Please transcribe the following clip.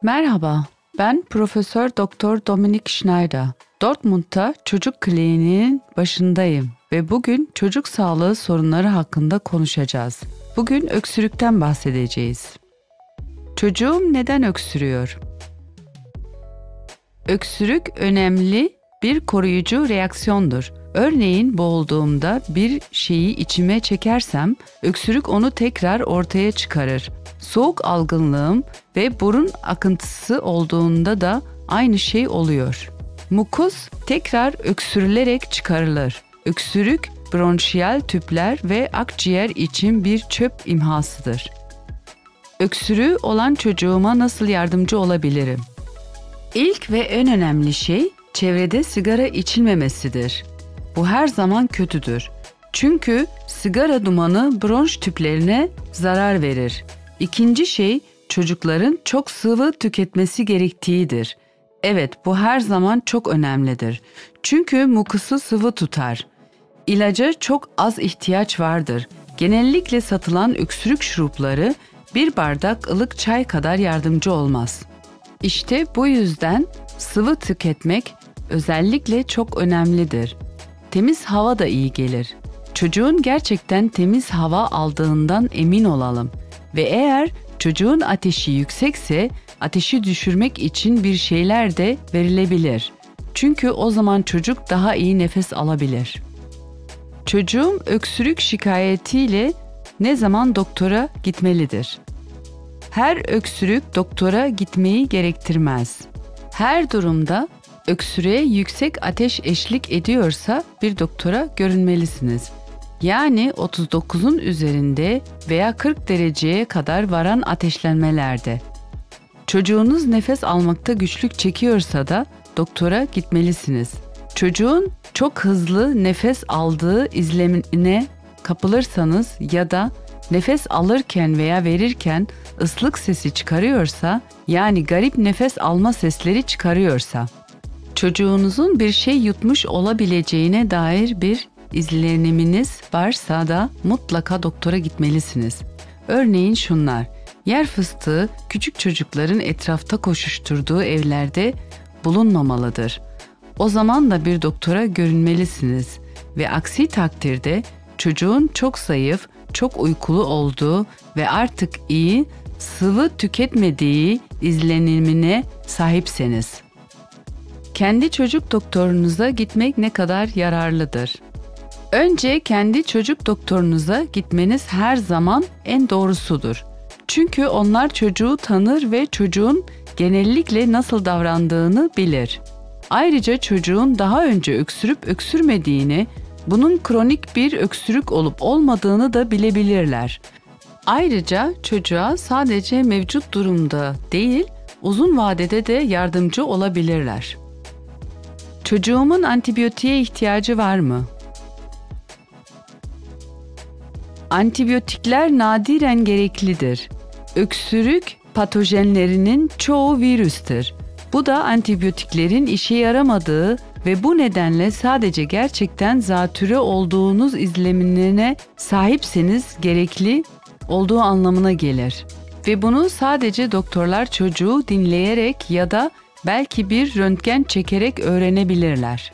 Merhaba, ben Profesör Doktor Dominik Schneider. Dortmund'da çocuk kliniğinin başındayım ve bugün çocuk sağlığı sorunları hakkında konuşacağız. Bugün öksürükten bahsedeceğiz. Çocuğum neden öksürüyor? Öksürük önemli bir koruyucu reaksiyondur. Örneğin boğulduğumda bir şeyi içime çekersem öksürük onu tekrar ortaya çıkarır. Soğuk algınlığım ve burun akıntısı olduğunda da aynı şey oluyor. Mukus tekrar öksürülerek çıkarılır. Öksürük bronşiyal tüpler ve akciğer için bir çöp imhasıdır. Öksürüğü olan çocuğuma nasıl yardımcı olabilirim? İlk ve en önemli şey çevrede sigara içilmemesidir. Bu her zaman kötüdür. Çünkü sigara dumanı bronş tüplerine zarar verir. İkinci şey çocukların çok sıvı tüketmesi gerektiğidir. Evet, bu her zaman çok önemlidir. Çünkü mukusu sıvı tutar. İlaca çok az ihtiyaç vardır. Genellikle satılan öksürük şurupları bir bardak ılık çay kadar yardımcı olmaz. İşte bu yüzden sıvı tüketmek özellikle çok önemlidir. Temiz hava da iyi gelir. Çocuğun gerçekten temiz hava aldığından emin olalım. Ve eğer çocuğun ateşi yüksekse ateşi düşürmek için bir şeyler de verilebilir. Çünkü o zaman çocuk daha iyi nefes alabilir. Çocuğum öksürük şikayetiyle ne zaman doktora gitmelidir? Her öksürük doktora gitmeyi gerektirmez. Her durumda öksürüğe yüksek ateş eşlik ediyorsa bir doktora görünmelisiniz. Yani 39'un üzerinde veya 40 dereceye kadar varan ateşlenmelerde. Çocuğunuz nefes almakta güçlük çekiyorsa da doktora gitmelisiniz. Çocuğun çok hızlı nefes aldığı izlenimine kapılırsanız ya da nefes alırken veya verirken ıslık sesi çıkarıyorsa, yani garip nefes alma sesleri çıkarıyorsa, çocuğunuzun bir şey yutmuş olabileceğine dair bir izleniminiz varsa da mutlaka doktora gitmelisiniz. Örneğin şunlar: yer fıstığı küçük çocukların etrafta koşuşturduğu evlerde bulunmamalıdır. O zaman da bir doktora görünmelisiniz ve aksi takdirde çocuğun çok zayıf, çok uykulu olduğu ve artık iyi sıvı tüketmediği izlenimine sahipseniz. Kendi çocuk doktorunuza gitmek ne kadar yararlıdır? Önce kendi çocuk doktorunuza gitmeniz her zaman en doğrusudur. Çünkü onlar çocuğu tanır ve çocuğun genellikle nasıl davrandığını bilir. Ayrıca çocuğun daha önce öksürüp öksürmediğini, bunun kronik bir öksürük olup olmadığını da bilebilirler. Ayrıca çocuğa sadece mevcut durumda değil, uzun vadede de yardımcı olabilirler. Çocuğumun antibiyotiğe ihtiyacı var mı? Antibiyotikler nadiren gereklidir. Öksürük patojenlerinin çoğu virüstür. Bu da antibiyotiklerin işe yaramadığı ve bu nedenle sadece gerçekten zatürre olduğunuz izlenimine sahipseniz gerekli olduğu anlamına gelir. Ve bunu sadece doktorlar çocuğu dinleyerek ya da belki bir röntgen çekerek öğrenebilirler.